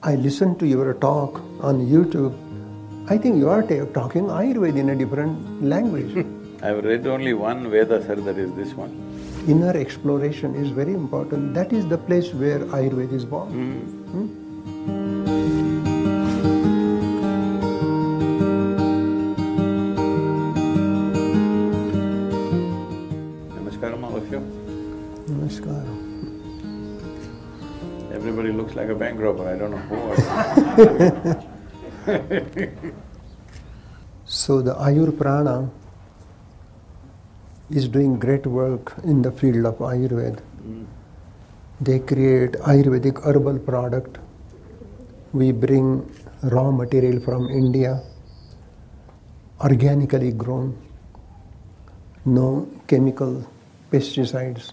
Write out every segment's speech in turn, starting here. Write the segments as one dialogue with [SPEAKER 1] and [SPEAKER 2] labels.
[SPEAKER 1] I listened to your talk on YouTube. I think you are talking Ayurveda in a different language.
[SPEAKER 2] I've read only one Veda, sir, that is this one.
[SPEAKER 1] Inner exploration is very important. That is the place where Ayurveda is born.
[SPEAKER 2] Namaskaram, all of you.
[SPEAKER 1] Namaskaram.
[SPEAKER 2] Everybody looks like a bank robber, I don't know who or…
[SPEAKER 1] So the Ayur Prana is doing great work in the field of Ayurveda. They create Ayurvedic herbal product. We bring raw material from India, organically grown, no chemical pesticides,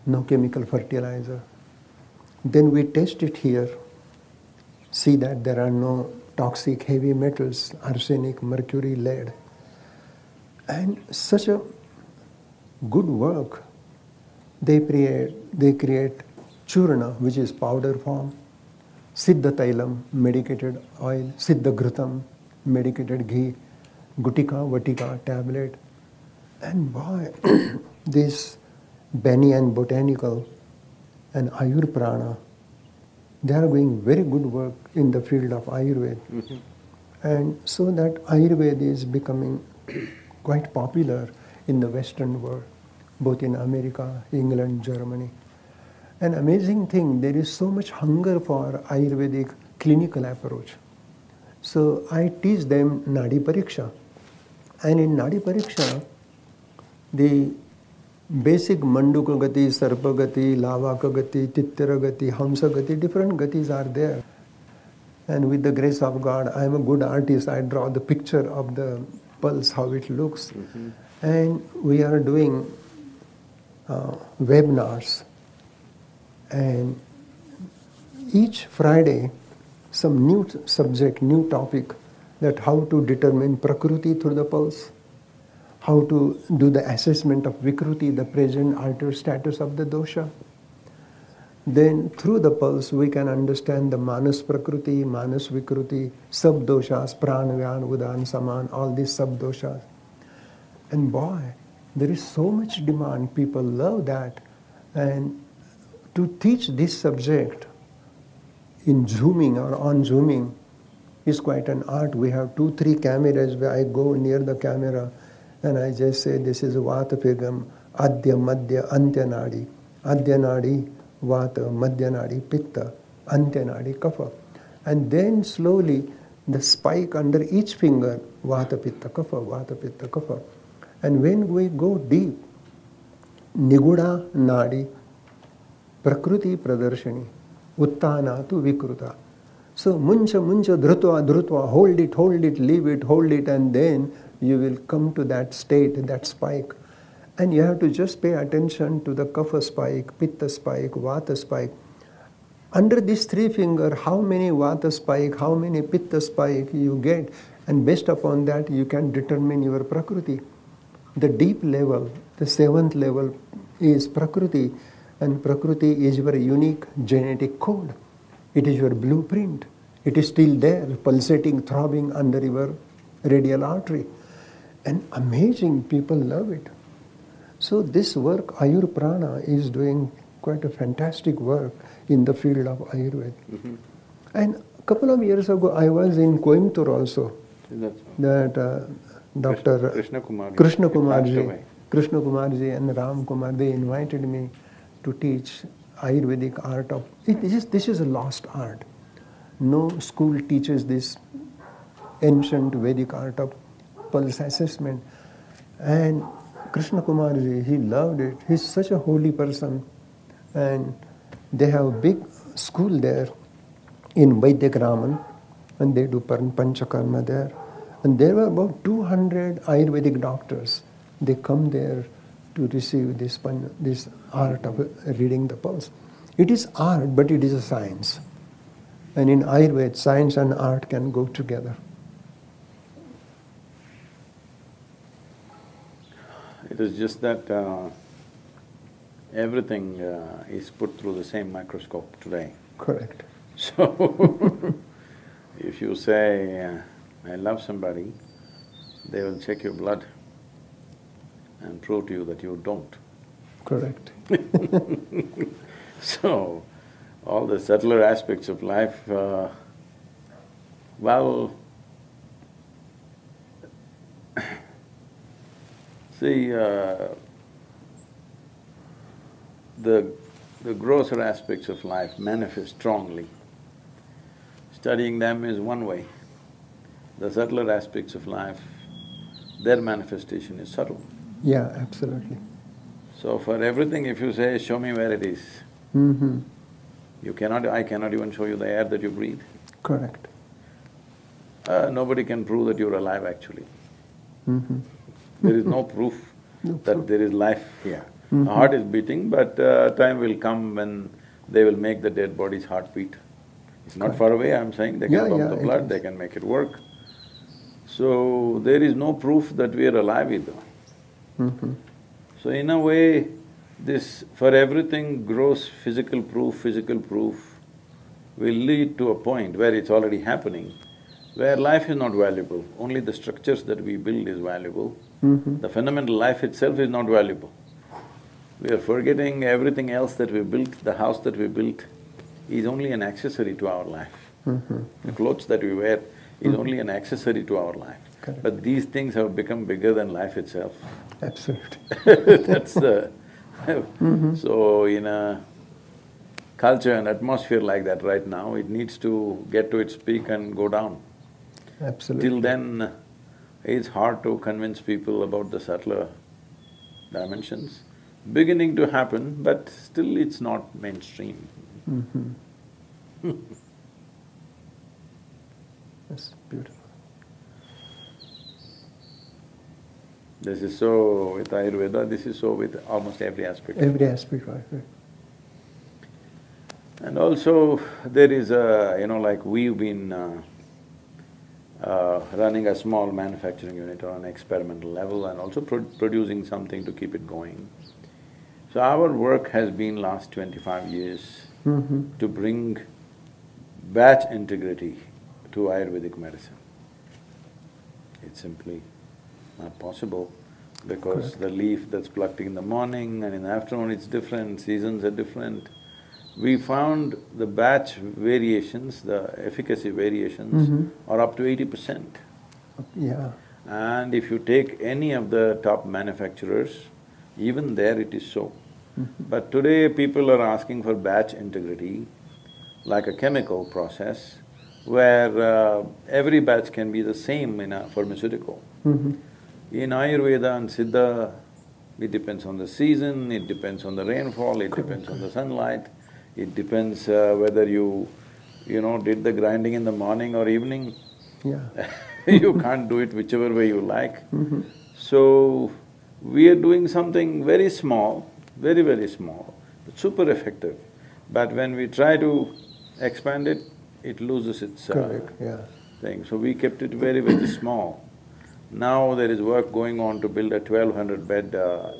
[SPEAKER 1] no chemical fertilizer. Then we test it here, see that there are no toxic heavy metals, arsenic, mercury, lead. And such a good work. They create churna, which is powder form, siddha tailam, medicated oil, siddha ghrutam, medicated ghee, gutika, vatika, tablet. And boy, this Banyan Botanical and Ayur Prana, they are doing very good work in the field of Ayurveda. And so that Ayurveda is becoming quite popular in the Western world, both in America, England, Germany. An amazing thing, there is so much hunger for Ayurvedic clinical approach. So I teach them Nadi Pariksha. And in Nadi Pariksha, the basic Manduka Gati, Sarpa Gati, Lavaka Gati, Tittara Gati, Hamsa Gati, different Gatis are there. And with the grace of God, I am a good artist. I draw the picture of the pulse, how it looks. And we are doing webinars. And each Friday, some new subject, new topic, that how to determine Prakruti through the pulse, how to do the assessment of Vikruti, the present altered status of the dosha. Then through the pulse we can understand the Manas Prakruti, Manas Vikruti, sub-doshas, Pranavyan, Udan, Saman, all these sub-doshas. And boy, there is so much demand, people love that. And to teach this subject in Zooming or on Zooming is quite an art. We have 2-3 cameras where I go near the camera and I just say, this is Vata Pigam, Adya, Madhya, Antya Nadi. Adya Nadi, Vata, Madhya Nadi, Pitta, Antya Nadi, Kapha. And then slowly the spike under each finger, Vata, Pitta, Kapha, Vata, Pitta, Kapha. And when we go deep, Niguda Nadi, Prakruti Pradarshani, Uttana tu Vikruta. So muncha, dhrutva, dhrutva, hold it, leave it, hold it, and then you will come to that state, that spike. And you have to just pay attention to the kapha spike, pitta spike, vata spike. Under these 3 fingers, how many vata spike, how many pitta spike you get, and based upon that you can determine your prakruti. The deep level, the 7th level is prakruti, and prakruti is your unique genetic code. It is your blueprint. It is still there, pulsating, throbbing under your radial artery. And amazing, people love it. So this work, Ayur Prana, is doing quite a fantastic work in the field of Ayurveda. And a couple of years ago, I was in Coimbatore also. That Dr. Krishna Kumarji and Ram Kumar, they invited me to teach Ayurvedic art of… This is a lost art. No school teaches this ancient Vedic art of pulse assessment. And Krishna Kumarji, he loved it. He's such a holy person. And they have a big school there in Vaidyak Raman, and they do Panchakarma there. And there were about 200 Ayurvedic doctors. They come there to receive this art of reading the pulse. It is art, but it is a science. And in Ayurveda, science and art can go together.
[SPEAKER 2] It is just that everything is put through the same microscope today.
[SPEAKER 1] Correct.
[SPEAKER 2] So, if you say, I love somebody, they will check your blood and prove to you that you don't.
[SPEAKER 1] Correct.
[SPEAKER 2] So, all the subtler aspects of life, well, see, the grosser aspects of life manifest strongly. Studying them is one way. The subtler aspects of life, their manifestation is subtle.
[SPEAKER 1] Yeah, absolutely.
[SPEAKER 2] So for everything, if you say, show me where it is, you cannot… I cannot even show you the air that you breathe.
[SPEAKER 1] Correct.
[SPEAKER 2] Nobody can prove that you're alive actually. There is no proof that there is life here. The heart is beating, but time will come when they will make the dead body's heartbeat. It's not far away, I'm saying, they can pump the blood, they can make it work. So, there is no proof that we are alive either. So in a way, this… for everything gross physical proof will lead to a point where it's already happening, where life is not valuable, only the structures that we build is valuable. The fundamental life itself is not valuable. We are forgetting everything else that we built, the house that we built is only an accessory to our life. The clothes that we wear is only an accessory to our life.
[SPEAKER 1] Correct.
[SPEAKER 2] But these things have become bigger than life itself.
[SPEAKER 1] Absolutely.
[SPEAKER 2] That's the… So in a culture and atmosphere like that right now, it needs to get to its peak and go down.
[SPEAKER 1] Absolutely.
[SPEAKER 2] Till then, it's hard to convince people about the subtler dimensions. Beginning to happen, but still it's not mainstream.
[SPEAKER 1] That's beautiful.
[SPEAKER 2] This is so with Ayurveda, this is so with almost every aspect.
[SPEAKER 1] Every aspect, right.
[SPEAKER 2] And also, there is a… like we've been running a small manufacturing unit on an experimental level and also producing something to keep it going. So our work has been last 25 years to bring batch integrity to Ayurvedic medicine. It's simply not possible because the leaf that's plucked in the morning and in the afternoon it's different, seasons are different. We found the batch variations, the efficacy variations are up to 80%.
[SPEAKER 1] Yeah.
[SPEAKER 2] And if you take any of the top manufacturers, even there it is so. But today people are asking for batch integrity, like a chemical process, where every batch can be the same in a pharmaceutical. In Ayurveda and Siddha, it depends on the season, it depends on the rainfall, it depends on the sunlight, it depends whether you did the grinding in the morning or evening.
[SPEAKER 1] Yeah.
[SPEAKER 2] You can't do it whichever way you like. So, we are doing something very small, very, very small, but super effective. But when we try to expand it, it loses its thing. So we kept it very, very small. Now there is work going on to build a 1200-bed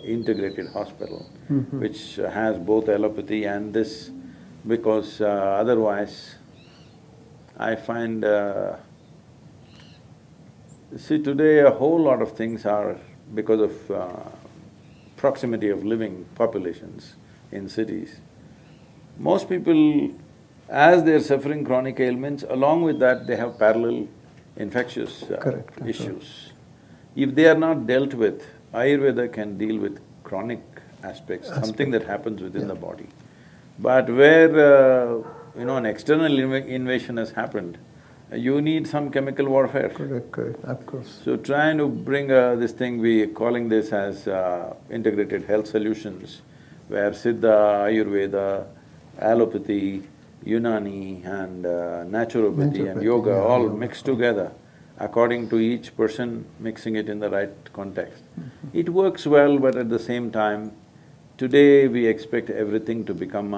[SPEAKER 2] integrated hospital, which has both allopathy and this, because otherwise I find… see, today a whole lot of things are because of proximity of living populations in cities. Most people, as they're suffering chronic ailments, along with that they have parallel infectious issues. If they are not dealt with, Ayurveda can deal with chronic aspects, something that happens within the body. But where an external invasion has happened, you need some chemical warfare.
[SPEAKER 1] Correct, of course.
[SPEAKER 2] So trying to bring this thing, we calling this as integrated health solutions, where Siddha, Ayurveda, allopathy, Unani and naturopathy and yoga all mixed together according to each person, mixing it in the right context. It works well, but at the same time, today we expect everything to become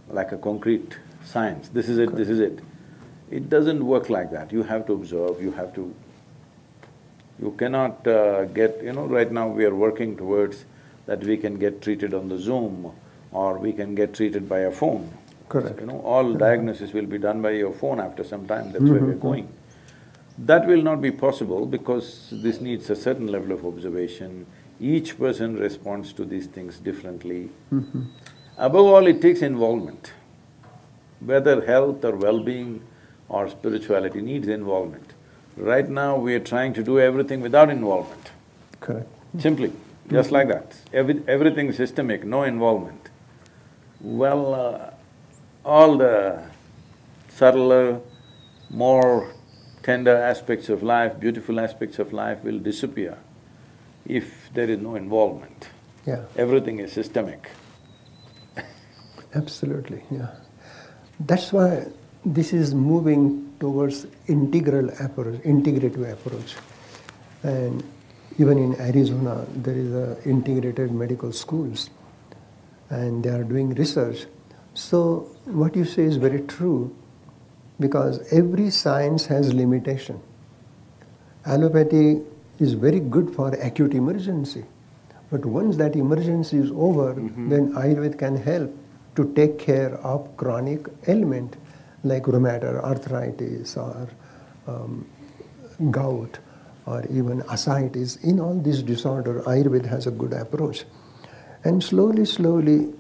[SPEAKER 2] like a concrete science. This is it, this is it. It doesn't work like that. You have to observe, you have to… you cannot get… right now we are working towards that we can get treated on the Zoom or we can get treated by a phone.
[SPEAKER 1] Correct.
[SPEAKER 2] You know, all diagnosis will be done by your phone after some time, that's where we're going. That will not be possible because this needs a certain level of observation. Each person responds to these things differently. Above all, it takes involvement. Whether health or well-being or spirituality needs involvement. Right now, we are trying to do everything without involvement.
[SPEAKER 1] Correct.
[SPEAKER 2] Simply, just like that. Everything systemic, no involvement. Well, all the subtler, more tender aspects of life, beautiful aspects of life will disappear if there is no involvement.
[SPEAKER 1] Yeah.
[SPEAKER 2] Everything is systemic.
[SPEAKER 1] Absolutely, yeah. That's why this is moving towards integral approach, integrative approach. And even in Arizona, there is a integrated medical schools, and they are doing research. So what you say is very true, because every science has limitation. Allopathy is very good for acute emergency, but once that emergency is over, then Ayurveda can help to take care of chronic ailment like rheumatoid arthritis or gout or even ascites. In all these disorders, Ayurveda has a good approach. And slowly, slowly,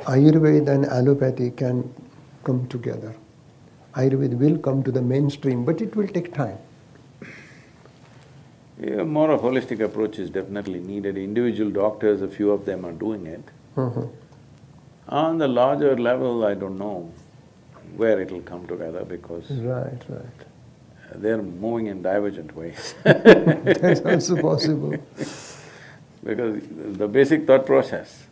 [SPEAKER 1] Ayurveda and allopathy can come together. Ayurveda will come to the mainstream, but it will take time.
[SPEAKER 2] Yeah, more a holistic approach is definitely needed. Individual doctors, a few of them are doing it. On the larger level, I don't know where it'll come together because
[SPEAKER 1] Right.
[SPEAKER 2] they're moving in divergent ways.
[SPEAKER 1] That's also possible.
[SPEAKER 2] Because the basic thought process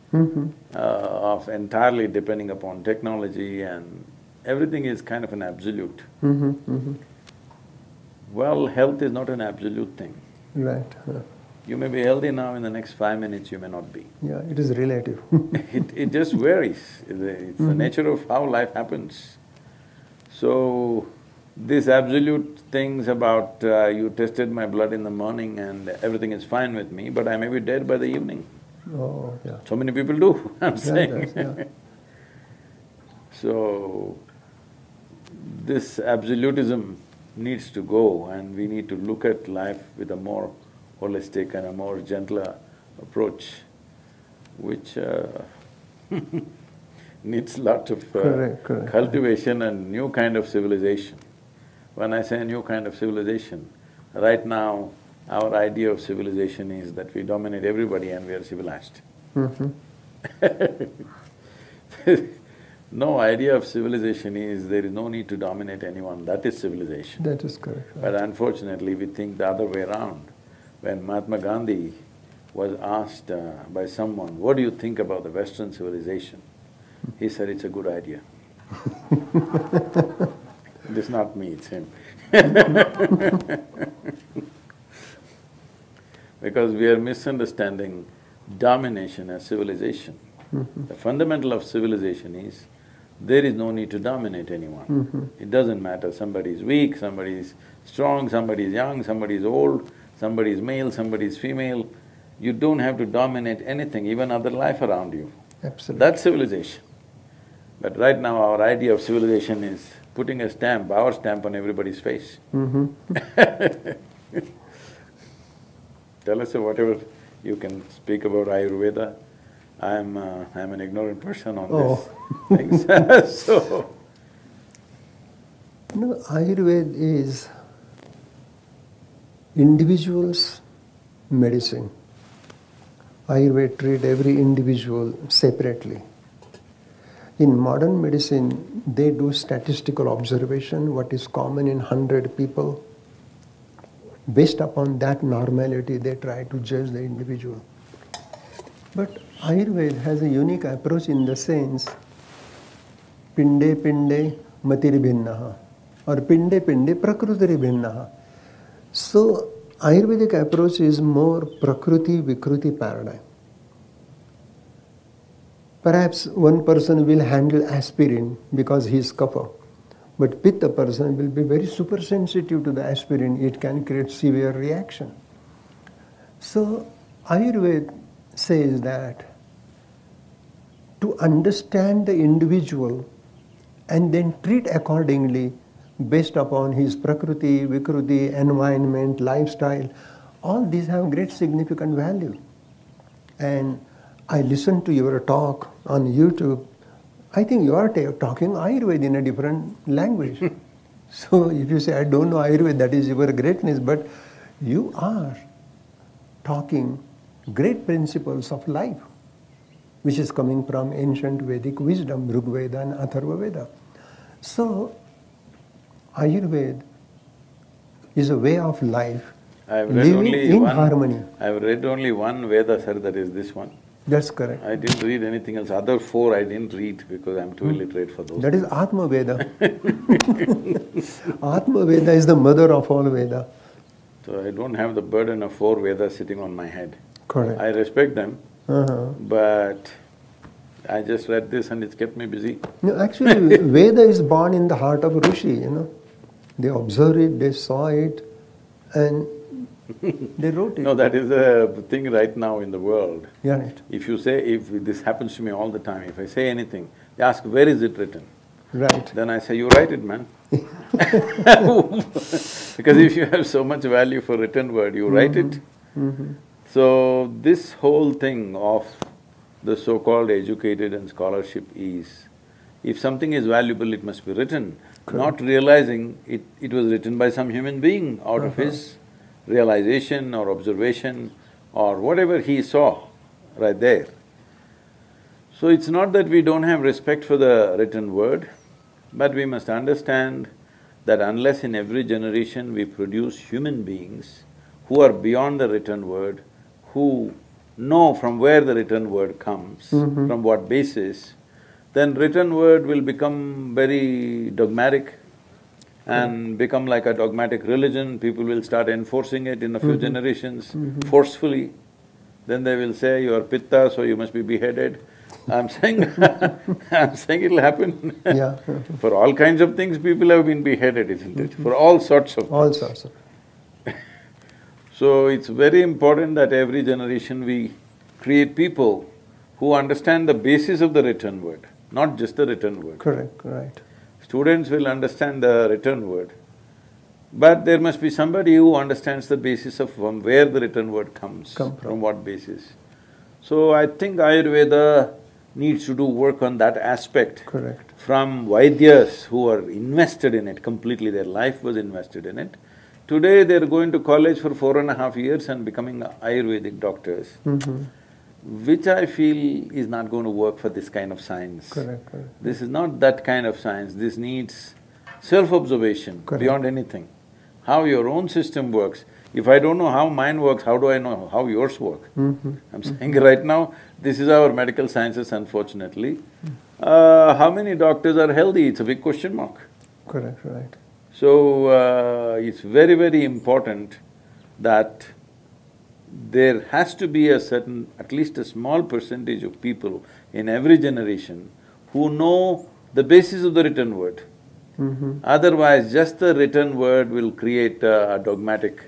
[SPEAKER 2] of entirely depending upon technology and everything is kind of an absolute. Well, health is not an absolute thing.
[SPEAKER 1] Right.
[SPEAKER 2] You may be healthy now, in the next 5 minutes you may not be.
[SPEAKER 1] Yeah, it is relative.
[SPEAKER 2] It just varies. It's the nature of how life happens. So, these absolute things about you tested my blood in the morning and everything is fine with me, but I may be dead by the evening.
[SPEAKER 1] Oh, yeah.
[SPEAKER 2] So many people do, I'm saying.
[SPEAKER 1] Yeah.
[SPEAKER 2] So, this absolutism needs to go and we need to look at life with a more holistic and a more gentler approach, which needs lot of
[SPEAKER 1] Correct.
[SPEAKER 2] cultivation and new kind of civilization. When I say a new kind of civilization, right now our idea of civilization is that we dominate everybody and we are civilized. No, idea of civilization is there is no need to dominate anyone, that is civilization.
[SPEAKER 1] That is correct.
[SPEAKER 2] But unfortunately, we think the other way around. When Mahatma Gandhi was asked by someone, what do you think about the Western civilization? He said, it's a good idea. It's not me, it's him. Because we are misunderstanding domination as civilization. The fundamental of civilization is, there is no need to dominate anyone. It doesn't matter, somebody is weak, somebody is strong, somebody is young, somebody is old, somebody is male, somebody is female. You don't have to dominate anything, even other life around you.
[SPEAKER 1] Absolutely.
[SPEAKER 2] That's civilization. But right now our idea of civilization is putting a stamp, our stamp on everybody's face. Tell us whatever you can speak about Ayurveda. I'm an ignorant person on this things. So…
[SPEAKER 1] No, Ayurveda is individual's medicine. Ayurveda treat every individual separately. In modern medicine, they do statistical observation, what is common in 100 people. Based upon that normality, they try to judge the individual. But Ayurveda has a unique approach in the sense, pinde pinde matir bhinnaha, or pinde pinde prakrutiri bhinnaha. So, Ayurvedic approach is more Prakruti Vikruti paradigm. Perhaps one person will handle aspirin because he is kapha, but pitta person will be very super sensitive to the aspirin, it can create severe reaction. So, Ayurveda says that to understand the individual and then treat accordingly based upon his prakriti, vikruti, environment, lifestyle. All these have great significant value. And I listened to your talk on YouTube. I think you are talking Ayurveda in a different language. So if you say, I don't know Ayurveda, that is your greatness, but you are talking great principles of life, which is coming from ancient Vedic wisdom, Rig Veda and Atharva Veda. So, Ayurveda is a way of life, living in harmony.
[SPEAKER 2] I've read only one Veda, sir, that is this one.
[SPEAKER 1] That's correct.
[SPEAKER 2] I didn't read anything else. Other four I didn't read because I'm too illiterate for those.
[SPEAKER 1] That is Atma Veda. Atma Veda is the mother of all Veda.
[SPEAKER 2] So I don't have the burden of four Vedas sitting on my head.
[SPEAKER 1] Correct.
[SPEAKER 2] I respect them, but I just read this and it's kept me busy.
[SPEAKER 1] No, actually, Veda is born in the heart of Rishi, you know. They observed it, they saw it, and they wrote it.
[SPEAKER 2] No, that is a thing right now in the world.
[SPEAKER 1] Yeah, right.
[SPEAKER 2] If you say, if this happens to me all the time, if I say anything, they ask, where is it written?
[SPEAKER 1] Right.
[SPEAKER 2] Then I say, you write it, man. Because if you have so much value for written word, you write it. So, this whole thing of the so-called educated and scholarship is, if something is valuable, it must be written, not realizing it was written by some human being out of his realization or observation or whatever he saw right there. So it's not that we don't have respect for the written word, but we must understand that unless in every generation we produce human beings who are beyond the written word, who know from where the written word comes, from what basis, then written word will become very dogmatic and become like a dogmatic religion. People will start enforcing it in a few generations forcefully. Then they will say, you are pitta, so you must be beheaded. I'm saying I'm saying it'll happen.
[SPEAKER 1] Yeah.
[SPEAKER 2] For all kinds of things, people have been beheaded, isn't it? For all sorts of things.
[SPEAKER 1] All sorts of.
[SPEAKER 2] So it's very important that every generation we create people who understand the basis of the written word, not just the written word.
[SPEAKER 1] Correct, right.
[SPEAKER 2] Students will understand the written word, but there must be somebody who understands the basis of from where the written word comes, from what basis. So I think Ayurveda needs to do work on that aspect.
[SPEAKER 1] Correct.
[SPEAKER 2] From Vaidyas who are invested in it completely, their life was invested in it. Today they're going to college for 4.5 years and becoming Ayurvedic doctors, which I feel is not going to work for this kind of science.
[SPEAKER 1] Correct, correct.
[SPEAKER 2] This is not that kind of science, this needs self-observation beyond anything. How your own system works. If I don't know how mine works, how do I know how yours work? I'm saying right now, this is our medical sciences, unfortunately. How many doctors are healthy? It's a big question mark.
[SPEAKER 1] Correct, right.
[SPEAKER 2] So, it's very, very important that there has to be a certain, at least a small percentage of people in every generation who know the basis of the written word. Otherwise, just the written word will create a dogmatic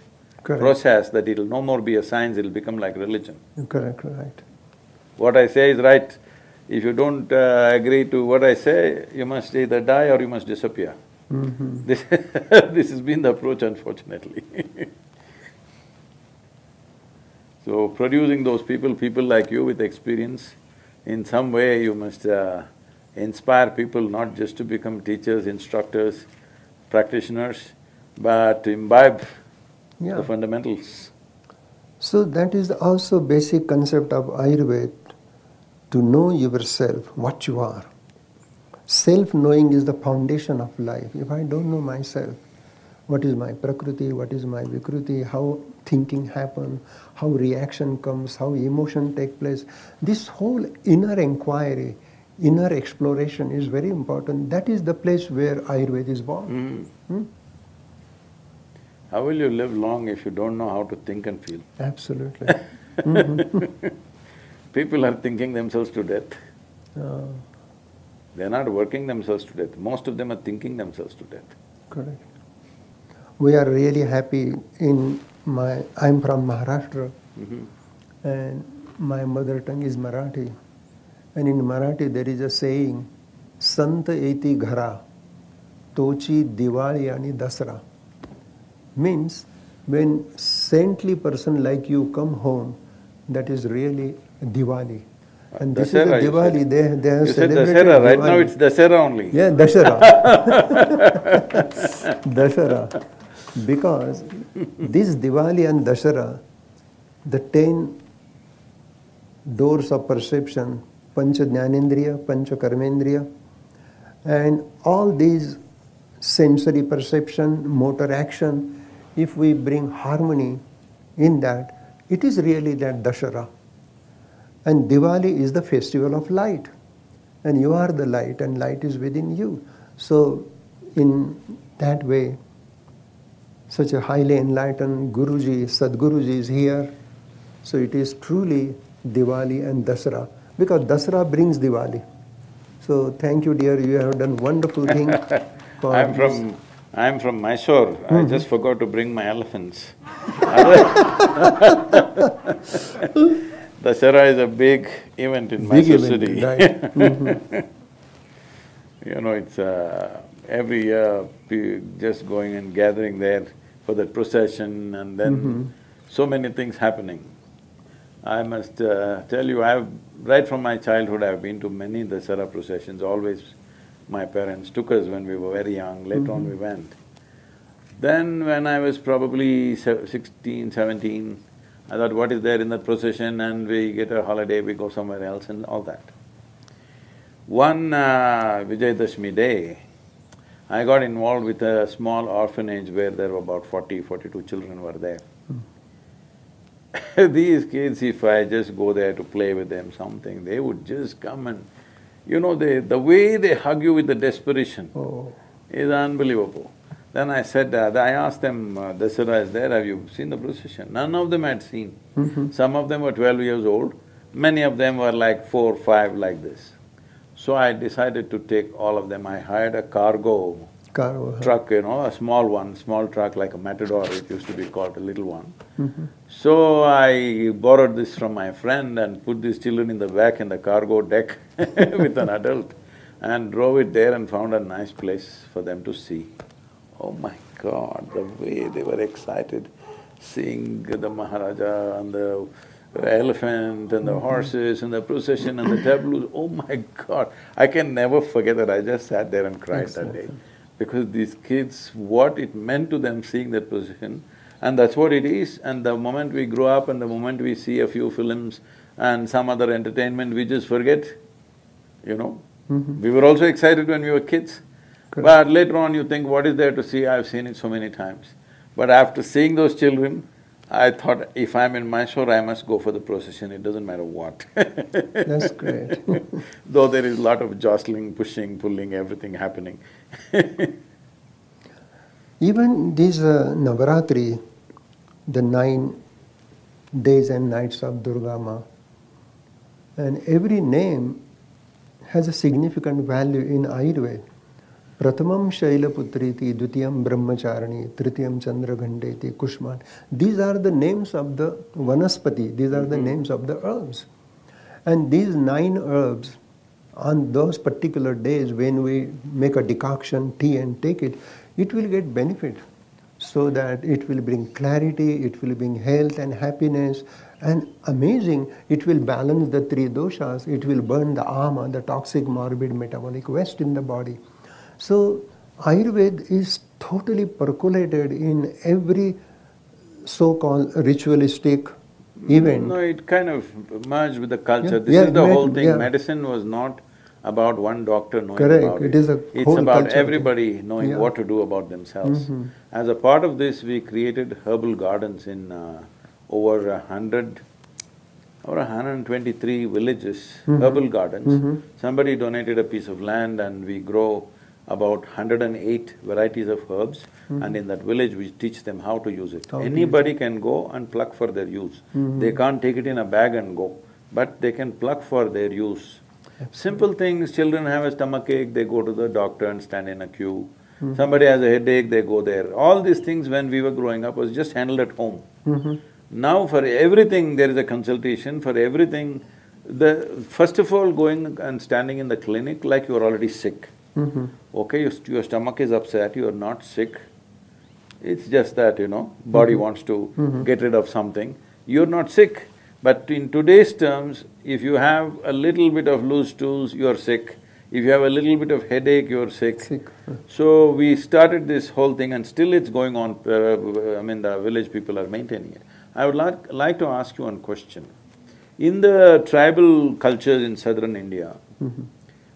[SPEAKER 2] process that it'll no more be a science, it'll become like religion.
[SPEAKER 1] Correct, right.
[SPEAKER 2] What I say is right. If you don't agree to what I say, you must either die or you must disappear. This this has been the approach, unfortunately. So producing those people like you with experience, in some way you must inspire people not just to become teachers, instructors, practitioners, but to imbibe the fundamentals.
[SPEAKER 1] So that is also basic concept of Ayurveda, to know yourself, what you are. Self-knowing is the foundation of life. If I don't know myself, what is my prakriti, what is my vikruti, how thinking happens, how reaction comes, how emotion take place, this whole inner inquiry, inner exploration is very important. That is the place where Ayurveda is born.
[SPEAKER 2] How will you live long if you don't know how to think and feel?
[SPEAKER 1] Absolutely.
[SPEAKER 2] People are thinking themselves to death. They're not working themselves to death. Most of them are thinking themselves to death.
[SPEAKER 1] Correct. We are really happy I'm from Maharashtra, and my mother tongue is Marathi. And in Marathi there is a saying, Sant eti ghara, tochi Diwali ani Dasra. Means, when saintly person like you come home, that is really Diwali. And this
[SPEAKER 2] Dasera,
[SPEAKER 1] is the Diwali, they have
[SPEAKER 2] you said
[SPEAKER 1] celebrated
[SPEAKER 2] Dasera, right
[SPEAKER 1] Diwali.
[SPEAKER 2] now it's Dasera only.
[SPEAKER 1] Yeah, Dashara. Dashara. Because this Diwali and Dashara, the 10 doors of perception, Pancha Jnanendriya, Pancha Karmendriya, and all these sensory perception, motor action, if we bring harmony in that, it is really that Dashara. And Diwali is the festival of light. And you are the light, and light is within you. So, in that way, such a highly enlightened Guruji, Sadguruji is here. So it is truly Diwali and Dasara, because Dasara brings Diwali. So thank you, dear. You have done wonderful thing.
[SPEAKER 2] I'm from Mysore. I just forgot to bring my elephants. Dasara is a big event in Mysore city.
[SPEAKER 1] Right.
[SPEAKER 2] You know, it's every year just going and gathering there for that procession, and then so many things happening. I must tell you, right from my childhood I've been to many Dasara processions. Always my parents took us when we were very young, later on we went. Then when I was probably 16, 17, I thought, what is there in that procession, and we get a holiday, we go somewhere else and all that. One Vijayadashmi day, I got involved with a small orphanage where there were about 42 children were there. These kids, if I just go there to play with them something, they would just come and… You know, the way they hug you with the desperation is unbelievable. Then I said, I asked them, Dasara is there, have you seen the procession? None of them had seen. Some of them were 12 years old, many of them were like 4, 5 like this. So I decided to take all of them. I hired a cargo truck, you know, a small truck like a Matador, it used to be called, a little one. So I borrowed this from my friend and put these children in the back in the cargo deck with an adult, and drove it there and found a nice place for them to see. Oh my God, the way they were excited seeing the Maharaja and the elephant and the horses and the procession and the tableaus, oh my God, I can never forget that. I just sat there and cried that day. Because these kids, what it meant to them seeing that procession, and that's what it is. And the moment we grow up and the moment we see a few films and some other entertainment, we just forget, you know. We were also excited when we were kids. But later on you think, what is there to see? I've seen it so many times. But after seeing those children, I thought, if I'm in Mysore, I must go for the procession, it doesn't matter what.
[SPEAKER 1] That's great.
[SPEAKER 2] Though there is a lot of jostling, pushing, pulling, everything happening.
[SPEAKER 1] Even this Navaratri, the 9 days and nights of Durga Ma, and every name has a significant value in Ayurveda. Pratamam Shailaputriti, Dutiyam Brahmacharani, Tritiyam Chandraghandeti, Kushman. These are the names of the Vanaspati, these are the names of the herbs. And these 9 herbs, on those particular days when we make a decoction, tea and take it, it will get benefit. So that it will bring clarity, it will bring health and happiness, and amazing, it will balance the 3 doshas, it will burn the ama, the toxic morbid metabolic waste in the body. So, Ayurveda is totally percolated in every so-called ritualistic event.
[SPEAKER 2] No, it kind of merged with the culture. This is the whole thing. Medicine was not about one doctor knowing about it. It's about everybody knowing what to do about themselves. As a part of this, we created herbal gardens in over 123 villages, herbal gardens. Somebody donated a piece of land and we grow about 108 varieties of herbs, and in that village we teach them how to use it. Anybody can go and pluck for their use. They can't take it in a bag and go, but they can pluck for their use. Simple things, children have a stomachache, they go to the doctor and stand in a queue. Somebody has a headache, they go there. All these things when we were growing up was just handled at home. Now for everything there is a consultation, for everything First of all, going and standing in the clinic like you're already sick. Okay, your stomach is upset, you're not sick. It's just that, body wants to get rid of something. You're not sick. But in today's terms, if you have a little bit of loose stools, you're sick. If you have a little bit of headache, you're sick. So we started this whole thing and still it's going on, the village people are maintaining it. I would like to ask you one question. In the tribal cultures in southern India,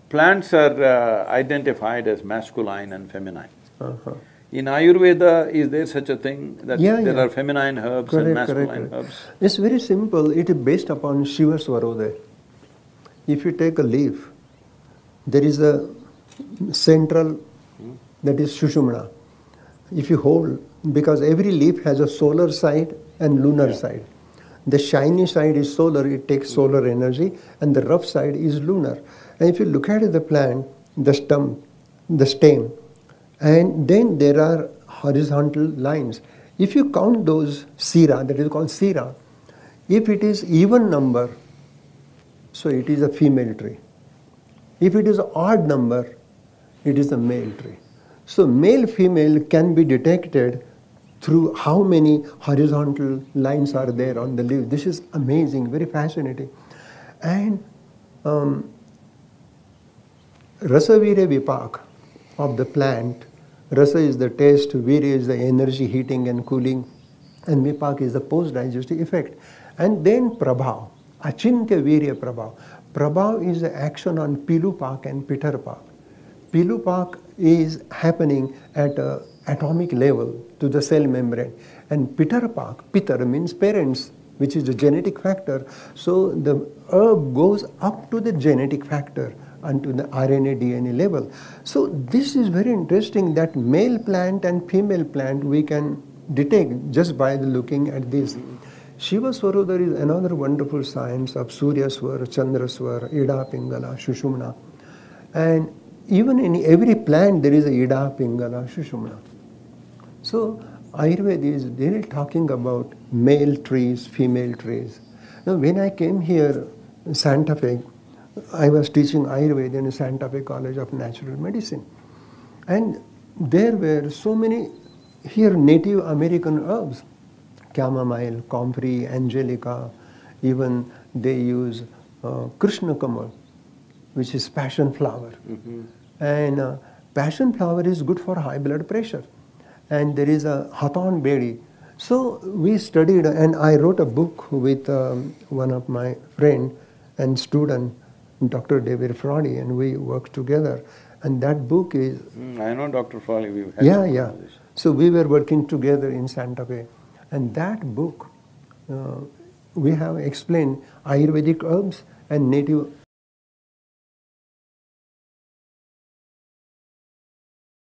[SPEAKER 2] plants are identified as masculine and feminine. In Ayurveda, is there such a thing that there are feminine herbs and masculine herbs?
[SPEAKER 1] It's very simple. It is based upon Shiva Swarodaya. If you take a leaf, there is a central, that is Shushumna. If you hold, because every leaf has a solar side and lunar side. The shiny side is solar, it takes solar energy, and the rough side is lunar. And if you look at the plant, the stem, and then there are horizontal lines. If you count those sira, that is called sira, if it is even number, so it is a female tree. If it is odd number, it is a male tree. So male-female can be detected through how many horizontal lines are there on the leaf. This is amazing, very fascinating. And Rasavirya Vipak of the plant, Rasa is the taste, Virya is the energy, heating and cooling, and Vipak is the post-digestive effect. And then Prabhav, Achintya Virya Prabhav. Prabhav is the action on Pilupak and Pittarpak. Pilupak is happening at an atomic level to the cell membrane. And Pittarpak, Pitar means parents, which is the genetic factor. So the herb goes up to the genetic factor onto the RNA, DNA level. So this is very interesting that male plant and female plant we can detect just by looking at this. Shiva Swarodaya is another wonderful science of Surya Swar, Chandra Swar, Ida, Pingala, Shushumna. And even in every plant there is a Ida, Pingala, Shushumna. So Ayurveda is really talking about male trees, female trees. Now when I came here in Santa Fe, I was teaching Ayurveda in Santa Fe College of Natural Medicine. And there were so many here Native American herbs. Chamomile, comfrey, angelica, even they use Krishna Kamal, which is passion flower. And passion flower is good for high blood pressure. And there is a Hathon Bedi. So we studied, and I wrote a book with one of my friend and student, Dr. David Frawley, and we worked together. And that book is...
[SPEAKER 2] I know Dr. Frawley. We've had
[SPEAKER 1] So we were working together in Santa Fe. And that book, we have explained Ayurvedic herbs and Native